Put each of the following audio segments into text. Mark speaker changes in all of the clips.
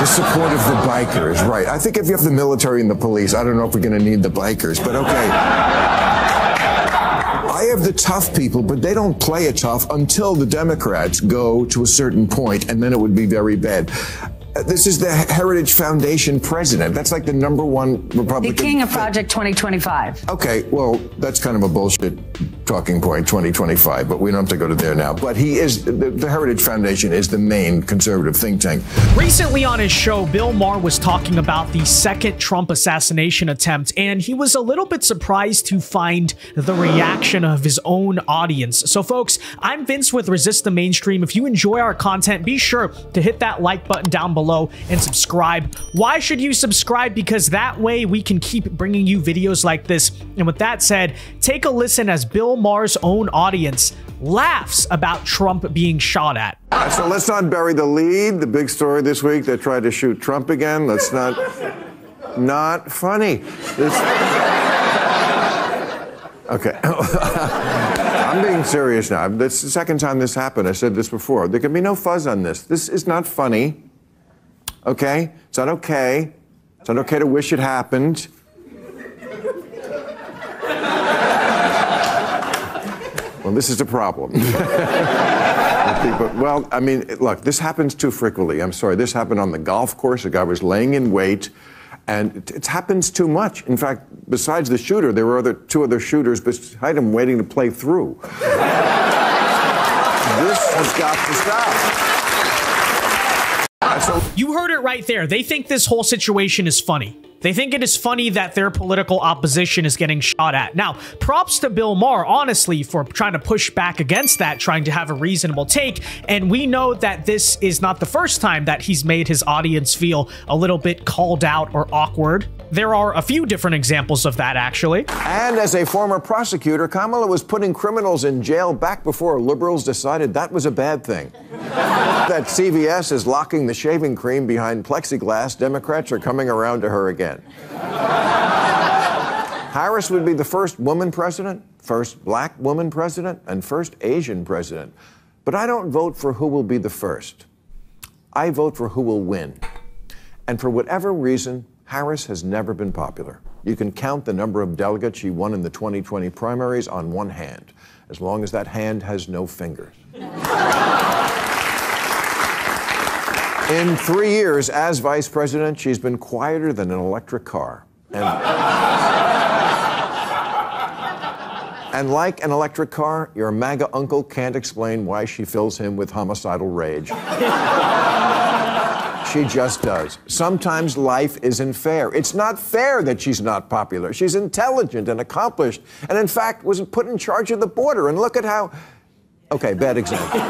Speaker 1: The support of the bikers, right. I think if you have the military and the police, I don't know if we're going to need the bikers, but okay. I have the tough people, but they don't play it tough until the Democrats go to a certain point, and then it would be very bad. This is the Heritage Foundation president. That's like the #1 Republican.
Speaker 2: The king of Project 2025.
Speaker 1: Okay, well, that's kind of a bullshit talking point, 2025, but we don't have to go to there now. But he is, the Heritage Foundation is the main conservative think tank.
Speaker 3: Recently on his show, Bill Maher was talking about the second Trump assassination attempt, and he was a little bit surprised to find the reaction of his own audience. So folks, I'm Vince with Resist the Mainstream. If you enjoy our content, be sure to hit that like button down below and subscribe. Why should you subscribe? Because that way we can keep bringing you videos like this. And with that said, take a listen as Bill Maher's own audience laughs about Trump being shot at.
Speaker 1: So let's not bury the lead. The big story this week, they tried to shoot Trump again. Let's not funny. Okay. I'm being serious now. This is the second time this happened. I said this before. There can be no fuzz on this. This is not funny. Okay? It's not okay. It's not okay to wish it happened. Well, this is a problem. Well, I mean, look, this happens too frequently. I'm sorry. This happened on the golf course. A guy was laying in wait, and it happens too much. In fact, besides the shooter, there were two other shooters beside him waiting to play through. This has got to stop.
Speaker 3: You heard it right there. They think this whole situation is funny. They think it is funny that their political opposition is getting shot at. Now, props to Bill Maher, honestly, for trying to push back against that, trying to have a reasonable take. And we know that this is not the first time that he's made his audience feel a little bit called out or awkward. There are a few different examples of that, actually.
Speaker 1: And as a former prosecutor, Kamala was putting criminals in jail back before liberals decided that was a bad thing. That CVS is locking the shaving cream behind plexiglass, Democrats are coming around to her again. Harris would be the first woman president, first black woman president, and first Asian president. But I don't vote for who will be the first. I vote for who will win. And for whatever reason, Harris has never been popular. You can count the number of delegates she won in the 2020 primaries on one hand, as long as that hand has no fingers. In 3 years as vice president, she's been quieter than an electric car. And like an electric car, your MAGA uncle can't explain why she fills him with homicidal rage. She just does. Sometimes life isn't fair. It's not fair that she's not popular. She's intelligent and accomplished, and in fact was put in charge of the border. And look at how... Okay, bad example.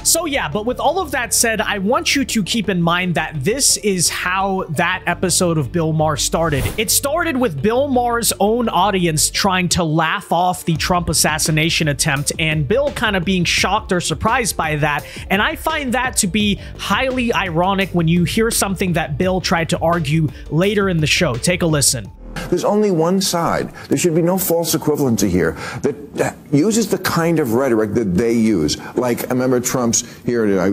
Speaker 3: So yeah, but with all of that said, I want you to keep in mind that this is how that episode of Bill Maher started. It started with Bill Maher's own audience trying to laugh off the Trump assassination attempt, and Bill kind of being shocked or surprised by that. And I find that to be highly ironic when you hear something that Bill tried to argue later in the show. Take a listen.
Speaker 1: There's only one side. There should be no false equivalency here that uses the kind of rhetoric that they use. Like, I remember Trump's here, I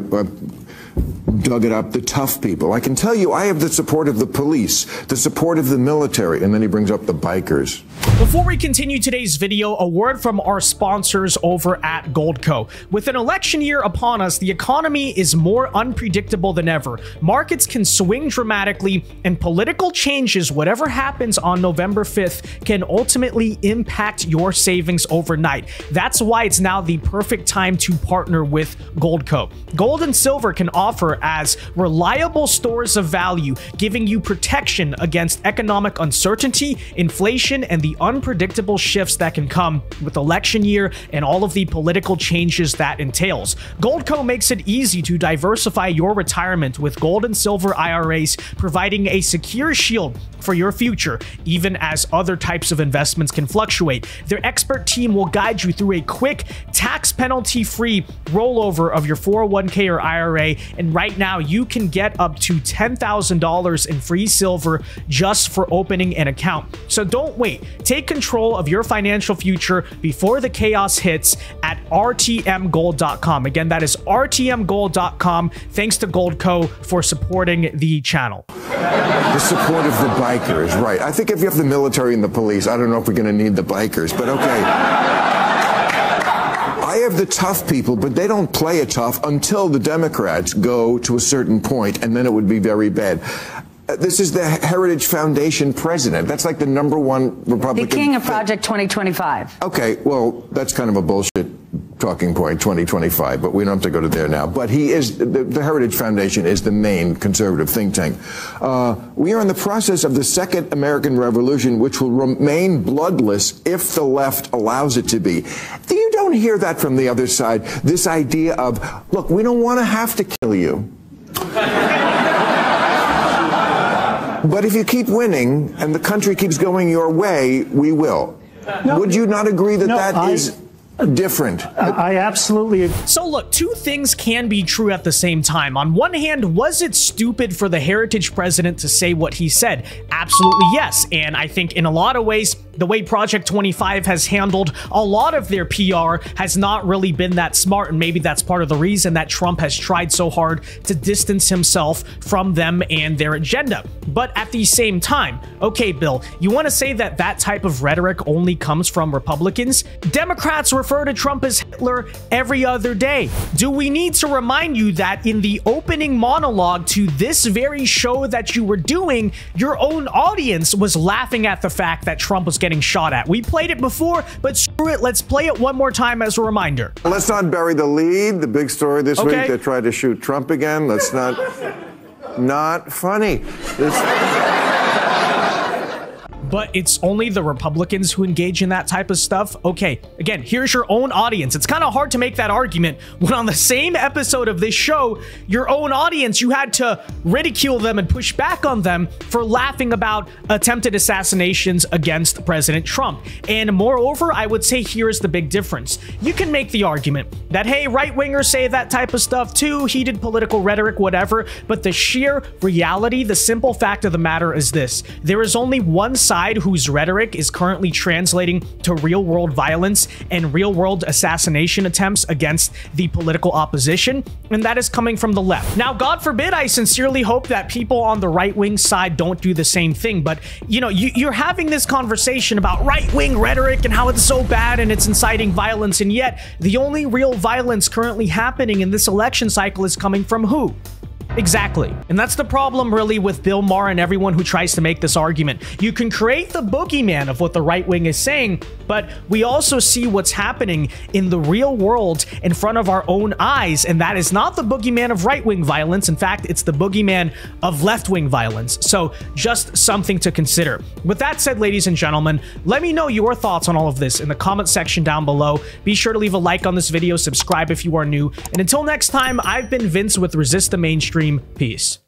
Speaker 1: dug it up, the tough people. I can tell you, I have the support of the police, the support of the military, and then he brings up the bikers.
Speaker 3: Before we continue today's video, a word from our sponsors over at Goldco. With an election year upon us, the economy is more unpredictable than ever. Markets can swing dramatically, and political changes, whatever happens on November 5th, can ultimately impact your savings overnight. That's why it's now the perfect time to partner with Goldco. Gold and silver can offer as reliable stores of value, giving you protection against economic uncertainty, inflation, and the unpredictable shifts that can come with election year and all of the political changes that entails. Goldco makes it easy to diversify your retirement with gold and silver IRAs, providing a secure shield for your future, even as other types of investments can fluctuate. Their expert team will guide you through a quick, tax penalty-free rollover of your 401k or IRA, and right now you can get up to $10,000 in free silver just for opening an account. So don't wait. Take Take control of your financial future before the chaos hits at rtmgold.com. Again, that is rtmgold.com. Thanks to Goldco for supporting the channel.
Speaker 1: The support of the bikers, right. I think if you have the military and the police, I don't know if we're going to need the bikers, but okay. I have the tough people, but they don't play it tough until the Democrats go to a certain point, and then it would be very bad. This is the Heritage Foundation president. That's like the #1 Republican.
Speaker 2: The king of Project 2025.
Speaker 1: Okay, well, that's kind of a bullshit talking point, 2025, but we don't have to go to there now. But he is, the Heritage Foundation is the main conservative think tank. We are in the process of the second American Revolution, which will remain bloodless if the left allows it to be. You don't hear that from the other side, this idea of, look, we don't want to have to kill you. But if you keep winning and the country keeps going your way, we will. No, would you not agree that that is different?
Speaker 4: I absolutely agree.
Speaker 3: So look, two things can be true at the same time. On one hand, was it stupid for the Heritage president to say what he said? Absolutely yes. And I think in a lot of ways, the way Project 25 has handled a lot of their PR has not really been that smart, and maybe that's part of the reason that Trump has tried so hard to distance himself from them and their agenda. But at the same time, okay, Bill, you want to say that that type of rhetoric only comes from Republicans? Democrats refer to Trump as Hitler every other day. Do we need to remind you that in the opening monologue to this very show that you were doing, your own audience was laughing at the fact that Trump was getting shot at? We played it before, but screw it, let's play it one more time as a reminder.
Speaker 1: Let's not bury the lead, the big story this week. They tried to shoot Trump again. Let's not funny.
Speaker 3: But it's only the Republicans who engage in that type of stuff. Okay, again, here's your own audience. It's kind of hard to make that argument when on the same episode of this show, your own audience, you had to ridicule them and push back on them for laughing about attempted assassinations against President Trump. And moreover, I would say here's the big difference. You can make the argument that, hey, right-wingers say that type of stuff too, heated political rhetoric, whatever, but the sheer reality, the simple fact of the matter is this: there is only one side whose rhetoric is currently translating to real-world violence and real-world assassination attempts against the political opposition, and that is coming from the left. Now, God forbid, I sincerely hope that people on the right-wing side don't do the same thing, but, you know, you're having this conversation about right-wing rhetoric and how it's so bad and it's inciting violence, and yet the only real violence currently happening in this election cycle is coming from who? Exactly. And that's the problem really with Bill Maher and everyone who tries to make this argument. You can create the boogeyman of what the right wing is saying, but we also see what's happening in the real world in front of our own eyes, and that is not the boogeyman of right-wing violence. In fact, it's the boogeyman of left-wing violence. So just something to consider. With that said, ladies and gentlemen, let me know your thoughts on all of this in the comment section down below. Be sure to leave a like on this video, subscribe if you are new, and until next time, I've been Vince with Resist the Mainstream. Peace.